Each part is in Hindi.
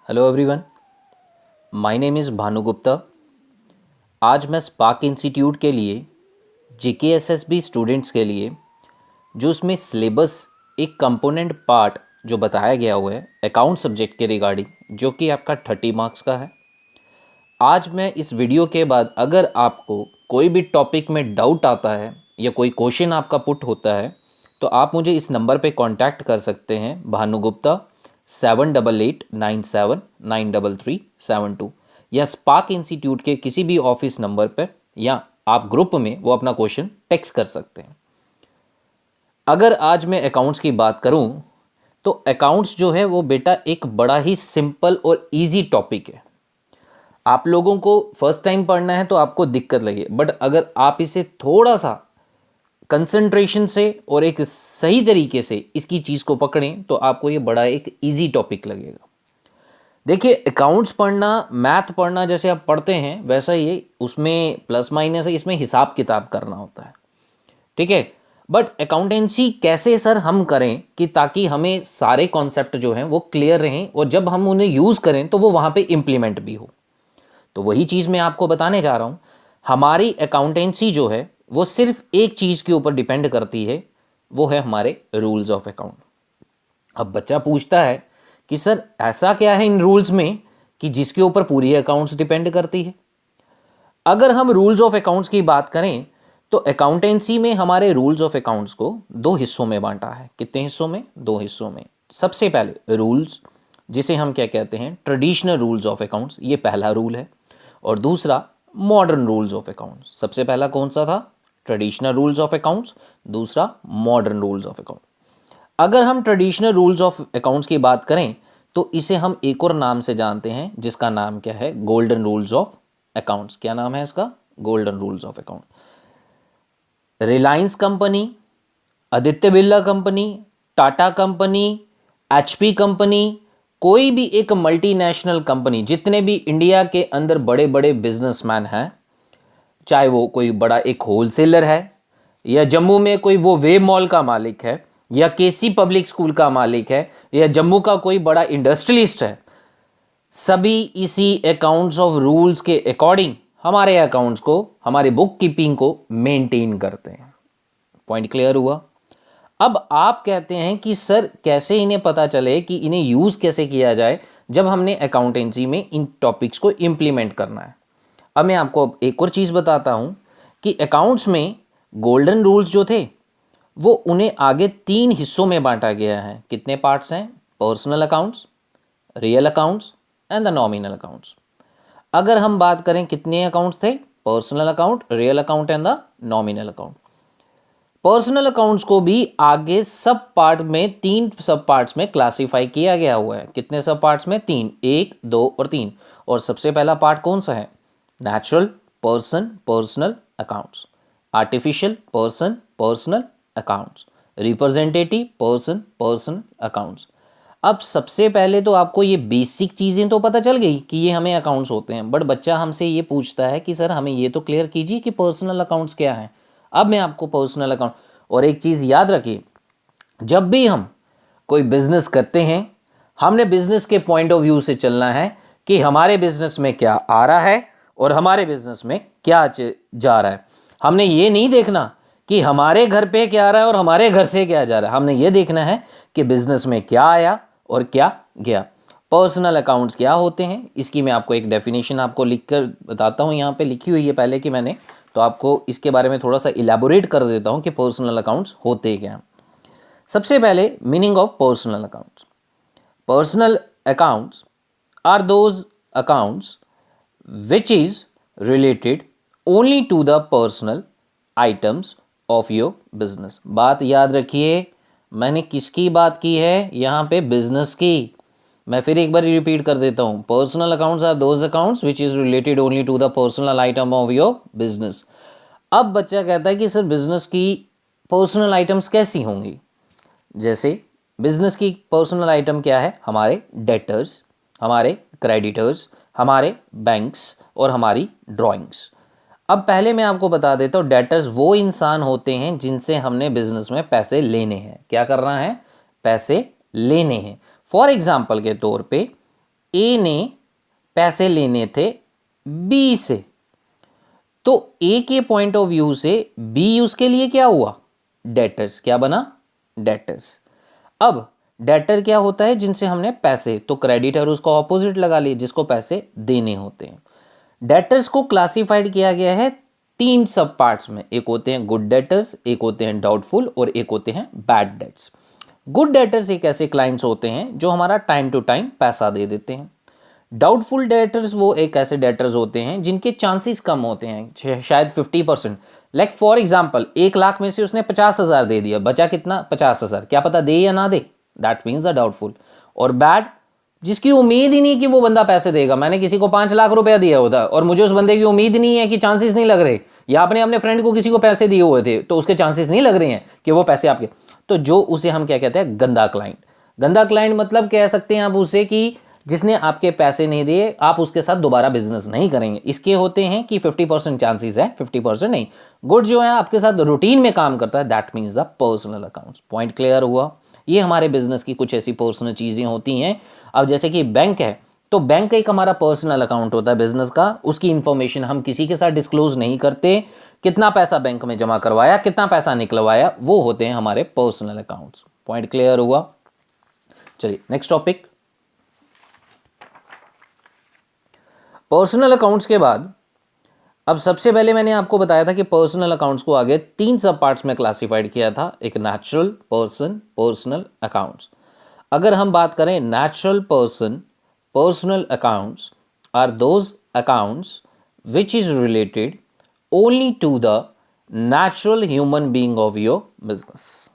Hello everyone, my name is Bhanu Gupta. आज मैं स्पार्क इंस्टीट्यूट के लिए जेकेएसएसबी स्टूडेंट्स के लिए जो उसमें सिलेबस एक कंपोनेंट पार्ट जो बताया गया हुआ है अकाउंट सब्जेक्ट के रिगार्डिंग, जो कि आपका 30 मार्क्स का है। आज मैं इस वीडियो के बाद अगर आपको कोई भी टॉपिक में डाउट आता है या कोई क्वेश्चन आपका पुट होता है तो आप मुझे इस नंबर पे कांटेक्ट कर सकते हैं, भानु गुप्ता 7889793372, या स्पार्क इंस्टीट्यूट के किसी भी ऑफिस नंबर पर, या आप ग्रुप में वो अपना क्वेश्चन टेक्स्ट कर सकते हैं। अगर आज मैं अकाउंट्स की बात करूं तो अकाउंट्स जो है वो बेटा एक बड़ा ही सिंपल और इजी टॉपिक है। आप लोगों को फर्स्ट टाइम पढ़ना है तो आपको दिक्कत लगे, बट अगर आप इसे थोड़ा सा कंसंट्रेशन से और एक सही तरीके से इसकी चीज़ को पकड़ें तो आपको ये बड़ा एक इजी टॉपिक लगेगा। देखिए, अकाउंट्स पढ़ना, मैथ पढ़ना जैसे आप पढ़ते हैं वैसा ही उसमें प्लस माइनस है, इसमें हिसाब किताब करना होता है, ठीक है। बट अकाउंटेंसी कैसे सर हम करें कि ताकि हमें सारे कॉन्सेप्ट जो हैं वो क्लियर रहें और जब हम उन्हें यूज़ करें तो वो वहाँ पे इम्प्लीमेंट भी हो। तो वही चीज़ मैं आपको बताने जा रहा हूँ। हमारी अकाउंटेंसी जो है वो सिर्फ एक चीज़ के ऊपर डिपेंड करती है, वो है हमारे रूल्स ऑफ अकाउंट। अब बच्चा पूछता है कि सर ऐसा क्या है इन रूल्स में कि जिसके ऊपर पूरी अकाउंट्स डिपेंड करती है। अगर हम रूल्स ऑफ अकाउंट्स की बात करें तो अकाउंटेंसी में हमारे रूल्स ऑफ अकाउंट्स को दो हिस्सों में बांटा है। कितने हिस्सों में? दो हिस्सों में। सबसे पहले रूल्स, जिसे हम क्या कहते हैं, ट्रेडिशनल रूल्स ऑफ अकाउंट्स, ये पहला रूल है। और दूसरा मॉडर्न रूल्स ऑफ अकाउंट्स। सबसे पहला कौन सा था? ट्रेडिशनल रूल्स ऑफ अकाउंट्स, दूसरा मॉडर्न रूल्स ऑफ अकाउंट। अगर हम ट्रेडिशनल रूल्स ऑफ अकाउंट्स की बात करें तो इसे हम एक और नाम से जानते हैं, जिसका नाम क्या है? Golden rules of accounts. क्या नाम है इसका? Golden rules of account. Reliance company, Aditya Birla company, Tata company, HP company, कोई भी एक मल्टीनेशनल कंपनी, जितने भी इंडिया के अंदर बड़े बड़े बिजनेसमैन हैं, चाहे वो कोई बड़ा एक होलसेलर है, या जम्मू में कोई वो वे मॉल का मालिक है, या केसी पब्लिक स्कूल का मालिक है, या जम्मू का कोई बड़ा इंडस्ट्रियलिस्ट है, सभी इसी अकाउंट्स ऑफ रूल्स के अकॉर्डिंग हमारे अकाउंट्स को, हमारे बुक कीपिंग को मेंटेन करते हैं। पॉइंट क्लियर हुआ? अब आप कहते हैं कि सर कैसे इन्हें पता चले कि इन्हें यूज़ कैसे किया जाए जब हमने अकाउंटेंसी में इन टॉपिक्स को इम्प्लीमेंट करना है। अब मैं आपको एक और चीज़ बताता हूँ कि अकाउंट्स में गोल्डन रूल्स जो थे वो उन्हें आगे तीन हिस्सों में बांटा गया है। कितने पार्ट्स हैं? Personal accounts, real accounts and the nominal accounts. अगर हम बात करें कितने अकाउंट्स थे? Personal account, real account and the nominal account. Personal accounts को भी आगे सब पार्ट में, तीन सब पार्ट्स में क्लासिफाई किया गया हुआ है। कितने सब पार्ट्स में? तीन, एक, दो और तीन। और सबसे पहला पार्ट कौन सा है? Natural person personal accounts, artificial person personal accounts, representative person person accounts. अब सबसे पहले तो आपको ये बेसिक चीज़ें तो पता चल गई कि ये हमें अकाउंट्स होते हैं, बट बच्चा हमसे ये पूछता है कि सर हमें ये तो क्लियर कीजिए कि पर्सनल अकाउंट्स क्या है। अब मैं आपको पर्सनल अकाउंट, और एक चीज़ याद रखिए, जब भी हम कोई बिजनेस करते हैं हमने बिजनेस के पॉइंट ऑफ व्यू से चलना है कि हमारे बिजनेस में क्या आ रहा है और हमारे बिजनेस में क्या जा रहा है। हमने ये नहीं देखना कि हमारे घर पे क्या आ रहा है और हमारे घर से क्या जा रहा है। हमने ये देखना है कि बिजनेस में क्या आया और क्या गया। पर्सनल अकाउंट्स क्या होते हैं, इसकी मैं आपको एक डेफिनेशन आपको लिखकर बताता हूँ। यहाँ पे लिखी हुई है पहले कि मैंने, तो आपको इसके बारे में थोड़ा सा इलेबोरेट कर देता हूँ कि पर्सनल अकाउंट्स होते क्या। सबसे पहले meaning of personal accounts. Personal accounts are those accounts which is related only to the personal items of your business. बात याद रखिए, मैंने किसकी बात की है यहाँ पे? बिजनेस की। मैं फिर एक बार रिपीट कर देता हूँ। Personal accounts are those accounts which is related only to the personal item of your business. अब बच्चा कहता है कि सर बिजनेस की पर्सनल आइटम्स कैसी होंगी? जैसे बिजनेस की पर्सनल आइटम क्या है? हमारे डेटर्स, हमारे क्रेडिटर्स, हमारे बैंक्स और हमारी ड्राइंग्स। अब पहले मैं आपको बता देता हूँ, डेटर्स वो इंसान होते हैं जिनसे हमने बिजनेस में पैसे लेने हैं। क्या करना है? पैसे लेने हैं। फॉर एग्जाम्पल के तौर पे ए ने पैसे लेने थे बी से, तो ए के पॉइंट ऑफ व्यू से बी उसके लिए क्या हुआ, डेटर्स। क्या बना, डेटर्स। अब डेटर क्या होता है, जिनसे हमने पैसे, तो क्रेडिटर उसका ऑपोजिट लगा लिए, जिसको पैसे देने होते हैं। डेटर्स को क्लासिफाइड किया गया है 3 सब पार्ट्स में। एक होते हैं गुड डेटर्स, एक होते हैं डाउटफुल और एक होते हैं बैड डेट्स। गुड डेटर्स एक ऐसे क्लाइंट्स होते हैं जो हमारा टाइम टू टाइम पैसा दे देते हैं। डाउटफुल डेटर्स वो एक ऐसे डेटर्स होते हैं जिनके चांसेस कम होते हैं, शायद 50%। लाइक फॉर एग्जाम्पल 1 लाख में से उसने 50,000 दे दिया, बचा कितना, 50,000, क्या पता दे या ना दे, दैट मीन्स द डाउटफुल। और बैड, जिसकी उम्मीद ही नहीं कि वो बंदा पैसे देगा। मैंने किसी को 5 लाख रुपया दिया होता और मुझे उस बंदे की उम्मीद नहीं है कि चांसेस नहीं लग रहे, या आपने अपने फ्रेंड को किसी को पैसे दिए हुए थे तो उसके चांसेस नहीं लग रहे हैं कि वो पैसे आपके, तो जो उसे हम क्या कहते हैं, गंदा क्लाइंट। गंदा क्लाइंट मतलब कह सकते हैं आप उसे कि जिसने आपके पैसे नहीं दिए, आप उसके साथ दोबारा बिजनेस नहीं करेंगे। इसके होते हैं कि 50% चांसेस है, 50% नहीं। गुड जो है आपके साथ रूटीन में काम करता है, that means the personal accounts. Point clear हुआ। ये हमारे बिजनेस की कुछ ऐसी पर्सनल चीजें होती हैं। अब जैसे कि बैंक है, तो बैंक एक हमारा पर्सनल अकाउंट होता है बिजनेस का, उसकी इंफॉर्मेशन हम किसी के साथ डिस्क्लोज नहीं करते। कितना पैसा बैंक में जमा करवाया, कितना पैसा निकलवाया, वो होते हैं हमारे पर्सनल अकाउंट्स। पॉइंट क्लियर हुआ। चलिए नेक्स्ट टॉपिक। पर्सनल अकाउंट्स के बाद अब सबसे पहले मैंने आपको बताया था कि पर्सनल अकाउंट्स को आगे 3 सब पार्ट्स में क्लासिफाइड किया था। एक नेचुरल पर्सन, पर्सनल अकाउंट्स। अगर हम बात करें natural person personal accounts are those accounts which is related only to the natural human being of your business.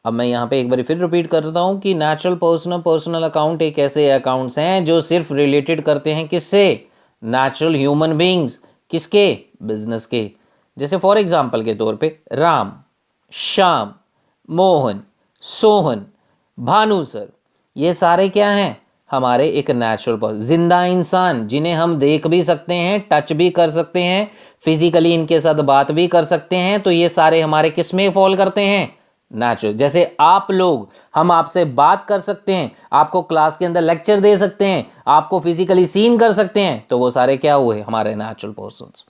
अब मैं यहाँ पे एक बार फिर रिपीट करता हूँ कि नेचुरल पर्सनल अकाउंट एक ऐसे अकाउंट्स हैं जो सिर्फ रिलेटेड करते हैं किससे, नेचुरल ह्यूमन बीइंग्स, किसके, बिजनेस के। जैसे फॉर एग्जांपल के तौर पे राम, श्याम, मोहन, सोहन, भानु सर, ये सारे क्या हैं, हमारे एक नेचुरल पर्सन, जिंदा इंसान जिन्हें हम देख भी सकते हैं, टच भी कर सकते हैं, फिजिकली इनके साथ बात भी कर सकते हैं। तो ये सारे हमारे किस में फॉल करते हैं, नेचुरल। जैसे आप लोग, हम आपसे बात कर सकते हैं, आपको क्लास के अंदर लेक्चर दे सकते हैं, आपको फिजिकली सीन कर सकते हैं, तो वो सारे क्या हुए, हमारे नेचुरल पर्सन्स।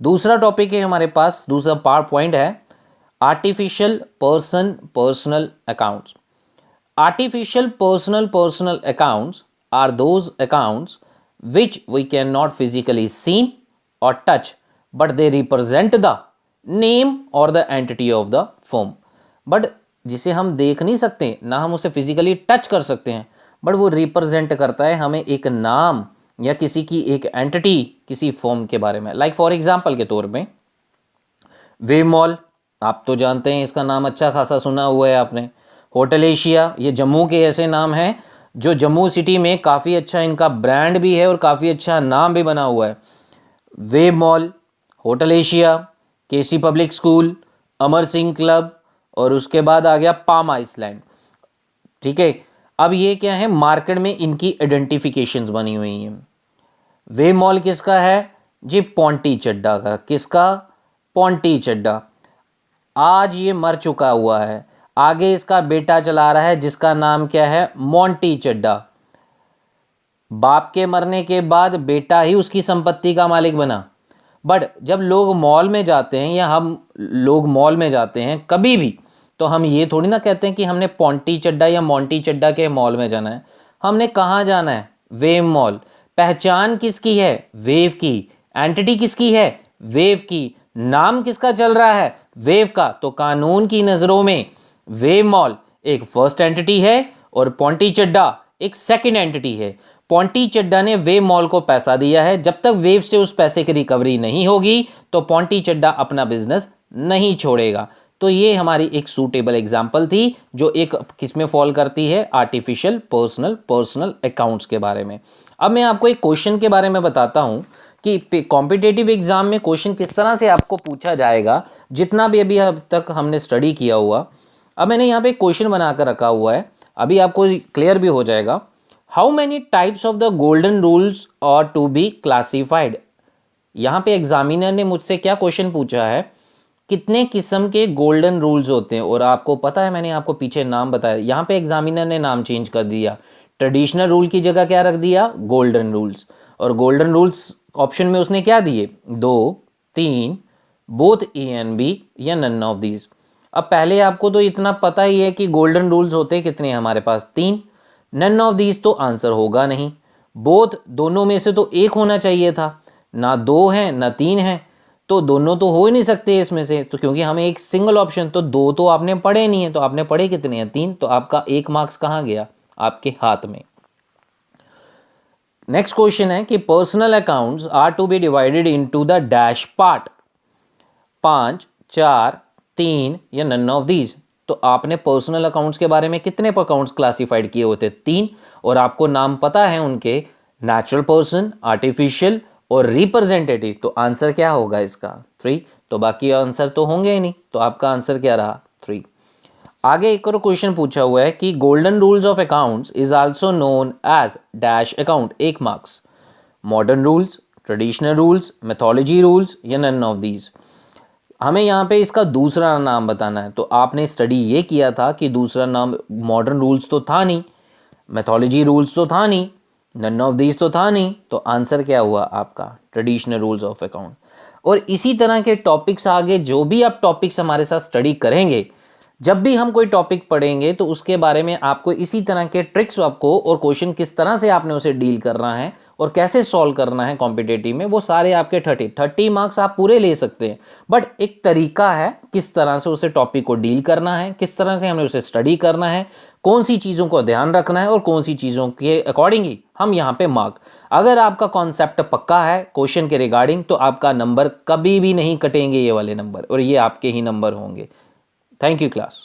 दूसरा टॉपिक है हमारे पास, दूसरा पार्ट पॉइंट है artificial person personal accounts. Artificial personal accounts are those accounts which we cannot physically seen or touch but they represent the name or the entity of the firm। But जिसे हम देख नहीं सकते, ना हम उसे फिजिकली टच कर सकते हैं, बट वो रिप्रेजेंट करता है हमें एक नाम या किसी की एक एंटिटी, किसी फॉर्म के बारे में। लाइक फॉर एग्जांपल के तौर पे वे मॉल, आप तो जानते हैं, इसका नाम अच्छा खासा सुना हुआ है आपने। होटल एशिया, ये जम्मू के ऐसे नाम हैं जो जम्मू सिटी में काफ़ी अच्छा इनका ब्रांड भी है और काफ़ी अच्छा नाम भी बना हुआ है। वे मॉल, होटल एशिया, केसी public school, Amar Singh club, और उसके बाद आ गया पाम आइसलैंड। ठीक है, अब ये क्या है, मार्केट में इनकी आइडेंटिफिकेशंस बनी हुई हैं। वे मॉल किसका है जी, पोंटी चड्डा का। किसका, पोंटी चड्डा। आज ये मर चुका हुआ है, आगे इसका बेटा चला रहा है जिसका नाम क्या है, मोंटी चड्डा। बाप के मरने के बाद बेटा ही उसकी संपत्ति का मालिक बना। बट जब लोग मॉल में जाते हैं या हम लोग मॉल में जाते हैं कभी भी, तो हम ये थोड़ी ना कहते हैं कि हमने पोंटी चड्डा या मोंटी चड्डा के मॉल में जाना है। हमने कहाँ जाना है, वेव मॉल। पहचान किसकी है, वेव की। एंटिटी किसकी है, वेव की। नाम किसका चल रहा है, वेव का। तो कानून की नज़रों में वेव मॉल एक फर्स्ट एंटिटी है और पोंटी चड्डा एक सेकंड एंटिटी है। पोंटी चड्डा ने वेव मॉल को पैसा दिया है, जब तक वेव से उस पैसे की रिकवरी नहीं होगी तो पोंटी चड्डा अपना बिजनेस नहीं छोड़ेगा। तो ये हमारी एक सूटेबल एग्जांपल थी जो एक किसमें फॉल करती है, आर्टिफिशियल पर्सनल अकाउंट्स के बारे में। अब मैं आपको एक क्वेश्चन के बारे में बताता हूं कि कॉम्पिटेटिव एग्जाम में क्वेश्चन किस तरह से आपको पूछा जाएगा, जितना भी अभी अब तक हमने स्टडी किया हुआ। अब मैंने यहाँ पे एक क्वेश्चन बनाकर रखा हुआ है, अभी आपको क्लियर भी हो जाएगा। How many types of the golden rules are to be classified. यहाँ पे एग्जामिनर ने मुझसे क्या क्वेश्चन पूछा है, कितने किस्म के गोल्डन रूल्स होते हैं। और आपको पता है, मैंने आपको पीछे नाम बताया, यहाँ पे एग्जामिनर ने नाम चेंज कर दिया। ट्रेडिशनल रूल की जगह क्या रख दिया, गोल्डन रूल्स। और गोल्डन रूल्स ऑप्शन में उसने क्या दिए, 2, 3, बोथ ए एंड बी या नन ऑफ दीज। अब पहले आपको तो इतना पता ही है कि गोल्डन रूल्स होते कितने हमारे पास, 3। नन ऑफ दीज तो आंसर होगा नहीं, बोथ दोनों में से तो एक होना चाहिए था, ना 2 है ना 3 है, तो दोनों तो हो ही नहीं सकते इसमें से, तो क्योंकि हमें एक सिंगल ऑप्शन, तो 2 तो आपने पढ़े नहीं है, तो आपने पढ़े कितने हैं, 3, तो आपका 1 मार्क्स कहाँ गया, आपके हाथ में। नेक्स्ट क्वेश्चन है कि personal accounts are to be divided into the dash part, 5, 4, 3 या नन ऑफ दीज। तो आपने पर्सनल अकाउंट्स के बारे में कितने अकाउंट्स क्लासिफाइड किए होते, 3, और आपको नाम पता है उनके, नेचुरल पर्सन, आर्टिफिशियल और रिप्रेजेंटेटिव। तो आंसर क्या होगा इसका, 3। तो बाकी आंसर तो होंगे ही नहीं, तो आपका आंसर क्या रहा, 3। आगे एक और क्वेश्चन पूछा हुआ है कि golden rules of accounts is also known as dash account, 1 marks. Modern rules, traditional rules, mythology rules या नन ऑफ दीज। हमें यहाँ पे इसका दूसरा नाम बताना है, तो आपने स्टडी ये किया था कि दूसरा नाम मॉडर्न रूल्स तो था नहीं, मैथोलॉजी रूल्स तो था नहीं, नन ऑफ दीज तो था नहीं, तो आंसर क्या हुआ आपका, ट्रेडिशनल रूल्स ऑफ अकाउंट। और इसी तरह के टॉपिक्स आगे जो भी आप टॉपिक्स हमारे साथ स्टडी करेंगे, जब भी हम कोई टॉपिक पढ़ेंगे तो उसके बारे में आपको इसी तरह के ट्रिक्स आपको, और क्वेश्चन किस तरह से आपने उसे डील करना है और कैसे सॉल्व करना है कॉम्पिटेटिव में, वो सारे आपके 30 मार्क्स आप पूरे ले सकते हैं। बट एक तरीका है किस तरह से उसे टॉपिक को डील करना है, किस तरह से हमें उसे स्टडी करना है, कौन सी चीज़ों को ध्यान रखना है और कौन सी चीज़ों के अकॉर्डिंगली हम यहाँ पे मार्क। अगर आपका कॉन्सेप्ट पक्का है क्वेश्चन के रिगार्डिंग, तो आपका नंबर कभी भी नहीं कटेंगे ये वाले नंबर, और ये आपके ही नंबर होंगे। Thank you class.